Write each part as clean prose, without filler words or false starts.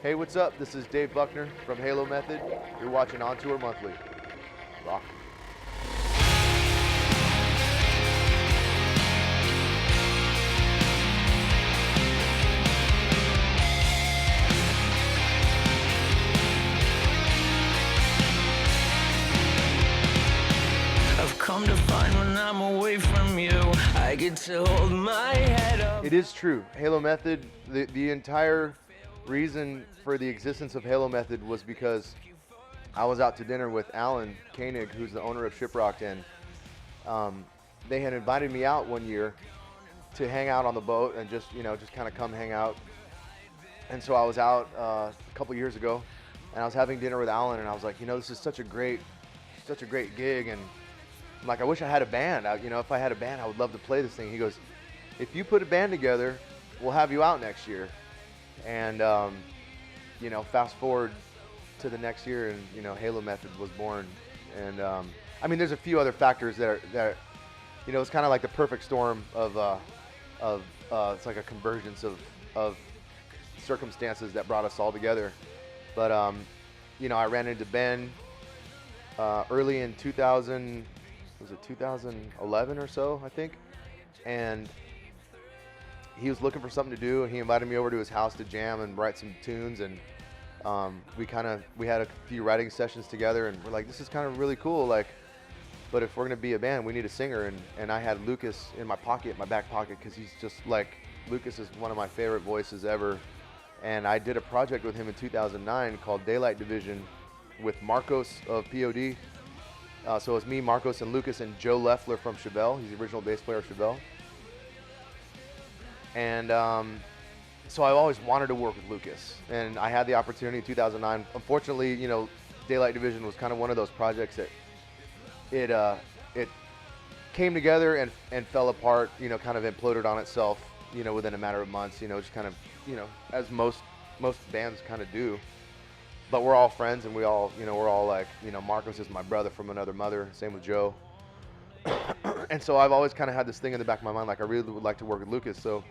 Hey, what's up? This is Dave Buckner from Halo Method. You're watching On Tour Monthly. Rock. I've come to find when I'm away from you, I get to hold my head up. It is true. Halo Method, the entire reason for the existence of Halo Method was because I was out to dinner with Alan Koenig, who's the owner of Shiprocked, and they had invited me out one year to hang out on the boat and just kind of come hang out. And so I was out a couple years ago, and I was having dinner with Alan, and I was like, this is such a great gig, and I'm like, I wish I had a band. If I had a band, I would love to play this thing. He goes, if you put a band together, we'll have you out next year. And fast forward to the next year, and Halo Method was born. And there's a few other factors that it's kind of like the perfect storm of it's like a convergence of circumstances that brought us all together. But I ran into Ben early in 2011 or so, I think, and he was looking for something to do, and he invited me over to his house to jam and write some tunes, and we had a few writing sessions together, and we're like, this is kind of really cool, but if we're gonna be a band, we need a singer, and I had Lucas in my back pocket, because he's just like, Lucas is one of my favorite voices ever, and I did a project with him in 2009 called Daylight Division with Marcos of POD. So it was me, Marcos, and Lucas, and Joe Leffler from Chevelle. He's the original bass player of Chevelle. And so I always wanted to work with Lucas, and I had the opportunity in 2009. Unfortunately, Daylight Division was kind of one of those projects that it came together and fell apart, kind of imploded on itself, within a matter of months, just kind of, as most bands kind of do. But we're all friends, and we're all like, Marcos is my brother from another mother, same with Joe. And so I've always kind of had this thing in the back of my mind, like I really would like to work with Lucas. So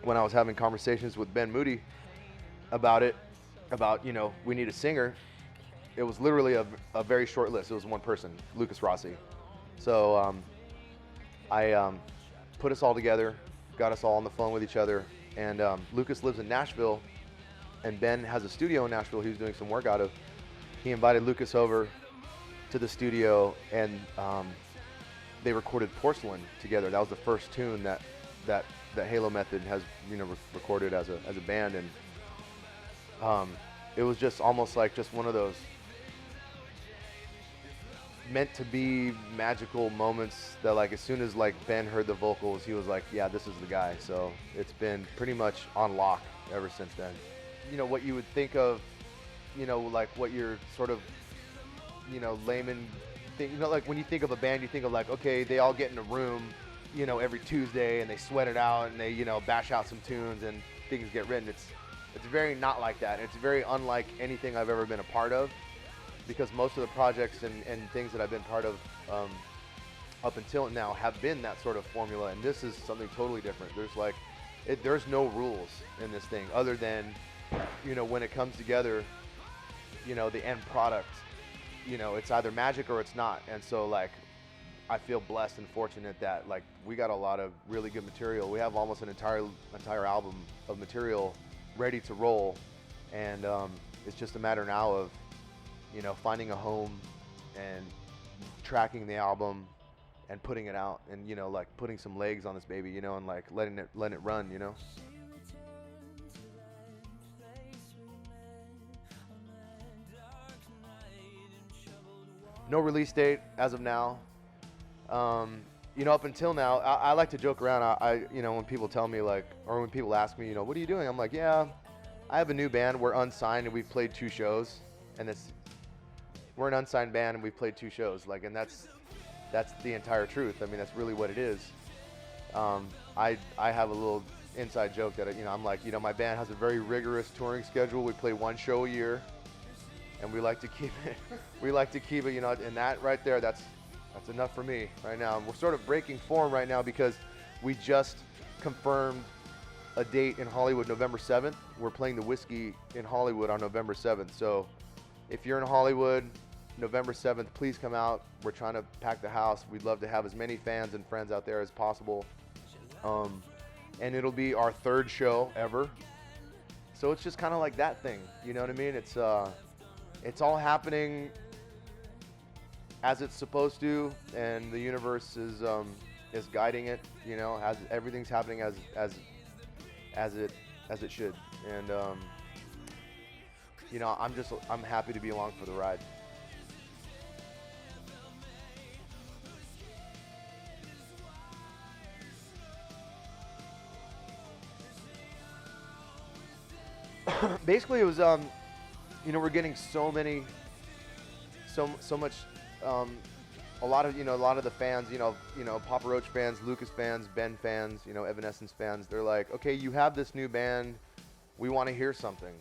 when I was having conversations with Ben Moody about we need a singer, it was literally a very short list. It was one person, Lucas Rossi. So I put us all together, got us all on the phone with each other, and Lucas lives in Nashville, and Ben has a studio in Nashville he was doing some work out of. He invited Lucas over to the studio, and they recorded Porcelain together. That was the first tune that Halo Method has recorded as a band, and it was just almost like just one of those meant to be magical moments that, like, as soon as Ben heard the vocals, he was like, yeah, this is the guy. So it's been pretty much on lock ever since then. What you would think of, like what you're sort of, layman think, like when you think of a band, you think of like, okay, they all get in a room, every Tuesday, and they sweat it out, and they, bash out some tunes, and things get written. It's very not like that. It's very unlike anything I've ever been a part of, because most of the projects and things that I've been part of up until now have been that sort of formula, and this is something totally different. There's no rules in this thing other than, when it comes together, the end product, it's either magic or it's not. And so, I feel blessed and fortunate that, we got a lot of really good material. We have almost an entire album of material ready to roll, and it's just a matter now of, finding a home and tracking the album and putting it out, and putting some legs on this baby, and letting it run, No release date as of now. Up until now, I like to joke around. When people tell me or when people ask me, what are you doing? I'm like, yeah, I have a new band. We're unsigned, and we've played 2 shows, and we're an unsigned band, and we've played 2 shows. And that's the entire truth. That's really what it is. I have a little inside joke that I'm like, my band has a very rigorous touring schedule. We play 1 show a year, and we like to keep it. And that right there, that's enough for me right now. We're sort of breaking form right now because we just confirmed a date in Hollywood November 7th. We're playing the Whiskey in Hollywood on November 7th. So if you're in Hollywood, November 7th, please come out. We're trying to pack the house. We'd love to have as many fans and friends out there as possible. And it'll be our third show ever. So it's just kind of like that thing, you know what I mean? It's all happening as it's supposed to, and the universe is guiding it, you know, as everything's happening as it should. And you know, I'm happy to be along for the ride. Basically, it was you know, we're getting so much, a lot of the fans, you know, Papa Roach fans, Lucas fans, Ben fans, you know, Evanescence fans. They're like, okay, you have this new band, we want to hear something,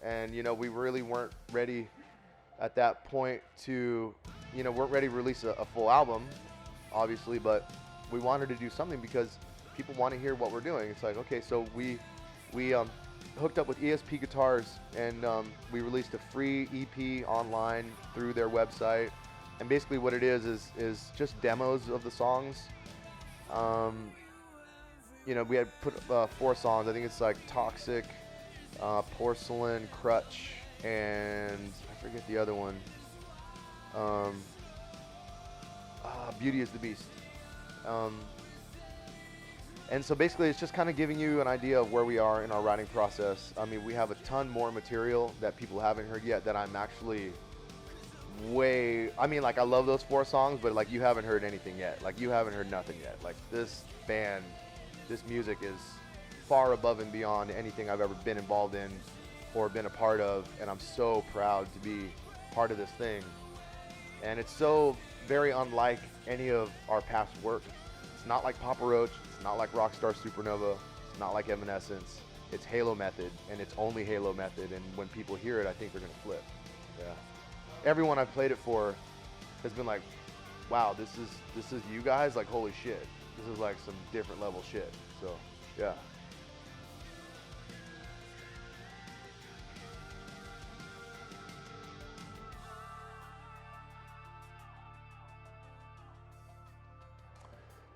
and you know, we really weren't ready at that point to, you know, weren't ready to release a full album, obviously, but we wanted to do something because people want to hear what we're doing. It's like, okay, so we hooked up with ESP Guitars, and we released a free EP online through their website. And basically what it is just demos of the songs. You know, we had put 4 songs. I think it's like Toxic, Porcelain, Crutch, and I forget the other one. Beauty is the Beast. And so basically it's just kind of giving you an idea of where we are in our writing process. I mean, we have a ton more material that people haven't heard yet that I'm actually I mean, like, I love those 4 songs, but like, you haven't heard anything yet. Like, you haven't heard nothing yet. Like, this band, this music is far above and beyond anything I've ever been involved in or been a part of, and I'm so proud to be part of this thing. And it's so very unlike any of our past work. It's not like Papa Roach, it's not like Rockstar Supernova, it's not like Evanescence. It's Halo Method, and it's only Halo Method, and when people hear it, I think they're gonna flip. Yeah. Everyone I've played it for has been like, wow, this is you guys? Like, holy shit. This is like some different level shit. So, yeah.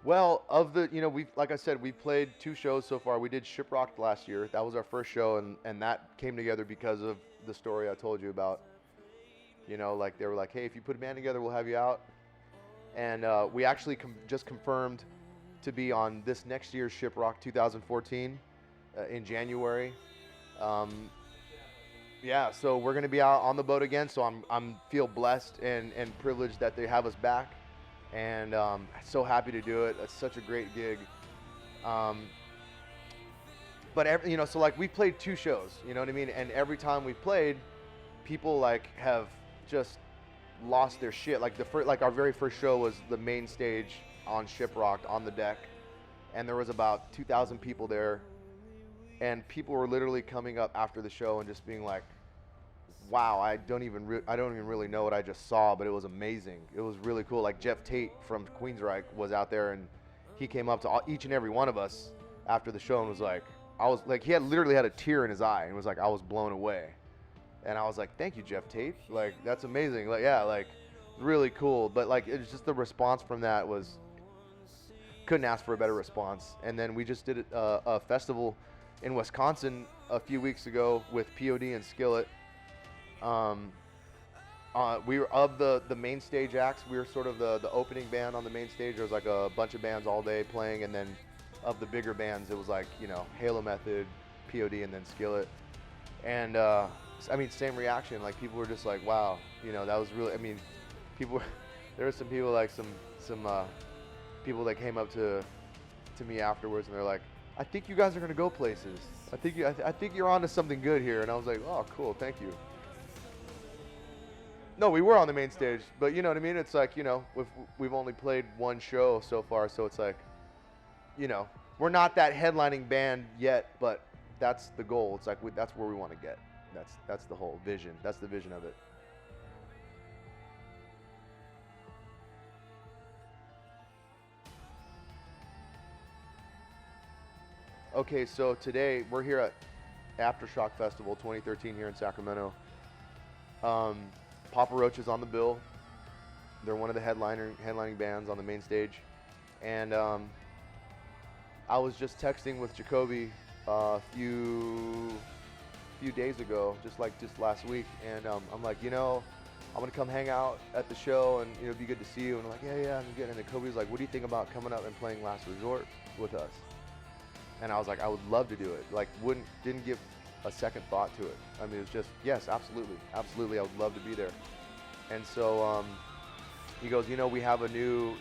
Well, you know, like I said, we've played 2 shows so far. We did Shiprocked last year. That was our first show, and that came together because of the story I told you about. You know, like, they were like, hey, if you put a band together, we'll have you out. And we actually just confirmed to be on this next year's Shiprock 2014 in January. Yeah, so we're gonna be out on the boat again. So I'm feel blessed and privileged that they have us back. And so happy to do it. It's such a great gig. But you know, so like, we played 2 shows, you know what I mean? And every time we played, people like have just lost their shit. Like our very first show was the main stage on Shiprocked on the deck, and there was about 2,000 people there, and people were literally coming up after the show and just being like, wow, I don't even really know what I just saw, but it was amazing. It was really cool. Like, Jeff Tate from Queensryche was out there, and he came up to each and every one of us after the show and was like, he had literally had a tear in his eye and was like, I was blown away. And I was like, thank you, Jeff Tate. Like, that's amazing. Like, yeah, like, really cool. But like, it's just the response from that was, couldn't ask for a better response. And then we just did a festival in Wisconsin a few weeks ago with POD and Skillet. We were of the main stage acts. We were sort of the opening band on the main stage. There was like a bunch of bands all day playing, and then of the bigger bands, it was like, you know, Halo Method, POD, and then Skillet. And I mean, same reaction. Like, people were just like, wow, you know, that was really. I mean, there were some people, like some people that came up to me afterwards, and they're like, I think you guys are gonna go places. I think you're onto something good here. And I was like, oh, cool, thank you. No, we were on the main stage, but you know what I mean? It's like, you know, we've only played 1 show so far, so it's like, you know, we're not that headlining band yet, but that's the goal. It's like, that's where we want to get. That's the whole vision. That's the vision of it. Okay, so today we're here at Aftershock Festival 2013 here in Sacramento. Papa Roach is on the bill. They're one of the headlining bands on the main stage. And I was just texting with Jacoby a few days ago, just last week, and I'm like, I'm gonna come hang out at the show, and it'd be good to see you. And I'm like, yeah, I'm good. And then Kobe's like, what do you think about coming up and playing Last Resort with us? And I was like, I would love to do it. Like, didn't give a second thought to it. I mean, it was just, yes, absolutely, I would love to be there. And so he goes, we have a new,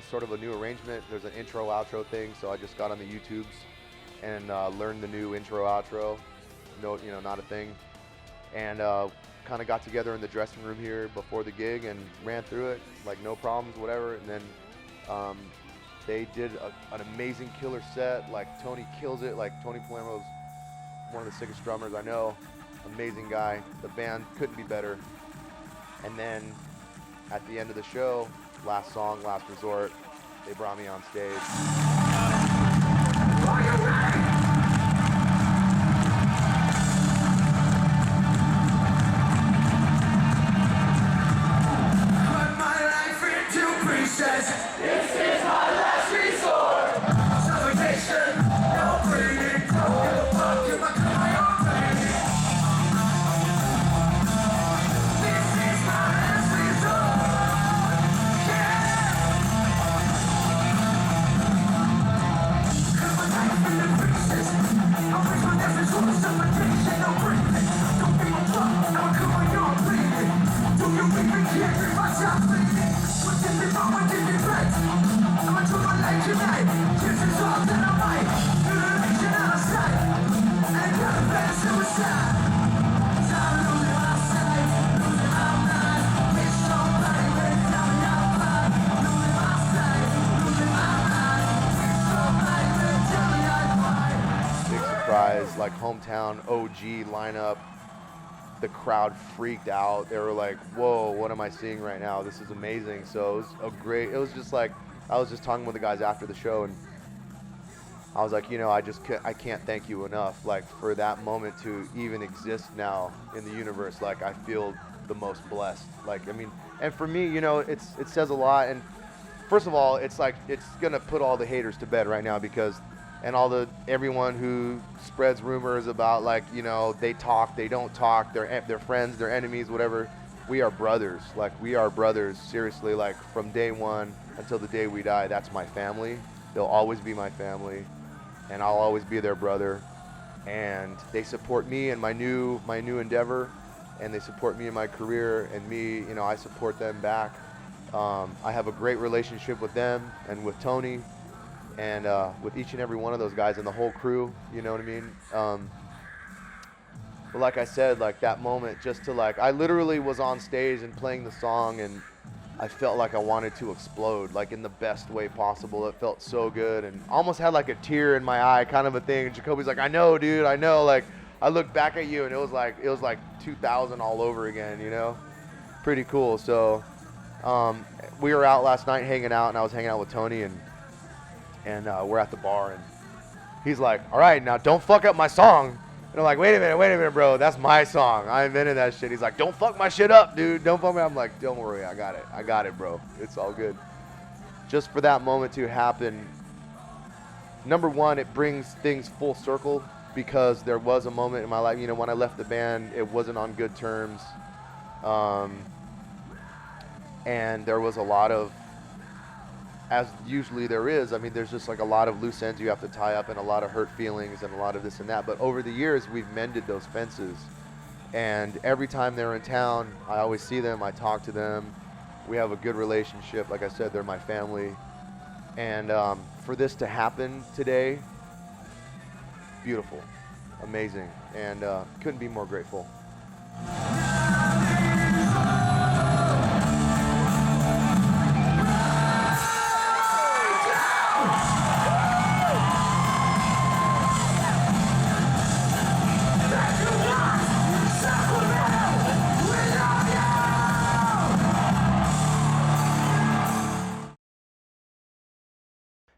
sort of a new arrangement. There's an intro, outro thing. So I just got on the YouTubes and learned the new intro, outro. No, not a thing. And kind of got together in the dressing room here before the gig and ran through it, like no problems, whatever. And then they did an amazing killer set. Like Tony kills it. Like Tony Palermo's one of the sickest drummers I know. Amazing guy. The band couldn't be better. And then at the end of the show, last song, Last Resort, they brought me on stage. Are you ready? Put my life into pieces. This is my last resort. Suffocation, no breathing. Don't give a fuck if I cut my own baby. This is my last resort. Yeah. Cut my life into pieces. I'll break my last resort. Suffocation, no breathing. Don't give a fuck. I'll cut my own baby. Do you even care if I stop bleeding? What's in the moment, give me back. I'ma do my life tonight. Kids is all that I might. Mutilation out of sight. Ain't gonna better suicide. Time losing my sight. Losing my mind. It's somebody when it's down the outside. Losing my sight. Losing my mind. It's somebody when it's down the outside. Big surprise, like hometown OG lineup. The crowd freaked out. They were like, whoa, what am I seeing right now? This is amazing. So it was just like, I was just talking with the guys after the show, and I was like, I can't thank you enough, like, for that moment to even exist now in the universe. Like, I feel the most blessed. Like, I mean, and for me, it says a lot. And first of all, it's like, it's gonna put all the haters to bed right now, because everyone who spreads rumors about, like, they talk, they don't talk, they're friends, they're enemies, whatever. We are brothers. Like, we are brothers, seriously. Like, from day one until the day we die, that's my family. They'll always be my family, and I'll always be their brother. And they support me in my new endeavor, and they support me in my career, and me, I support them back. I have a great relationship with them and with Tony, and with each and every one of those guys and the whole crew, you know what I mean? But like I said, like, that moment, just to, like, I literally was on stage and playing the song, and I felt like I wanted to explode, like, in the best way possible. It felt so good, and almost had like a tear in my eye, kind of a thing. And Jacoby's like, I know, dude, I know. Like, I looked back at you, and it was like 2000 all over again, Pretty cool. So we were out last night hanging out, and I was hanging out with Tony, and we're at the bar, and he's like, all right, now don't fuck up my song. And I'm like, wait a minute, bro. That's my song. I invented that shit. He's like, don't fuck my shit up, dude. Don't fuck me. I'm like, don't worry. I got it, bro. It's all good. Just for that moment to happen, number one, it brings things full circle, because there was a moment in my life, when I left the band, it wasn't on good terms. And there was a lot of, as usually there is, I mean, there's just like a lot of loose ends you have to tie up, and a lot of hurt feelings and a lot of this and that. But over the years, we've mended those fences. And every time they're in town, I always see them, I talk to them. We have a good relationship. Like I said, they're my family. And for this to happen today, beautiful, amazing, and couldn't be more grateful.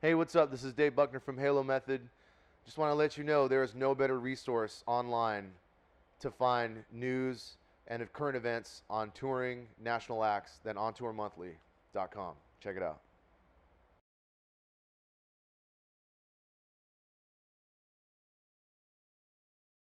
Hey, what's up? This is Dave Buckner from Halo Method. Just want to let you know there is no better resource online to find news and current events on touring national acts than ontourmonthly.com. Check it out.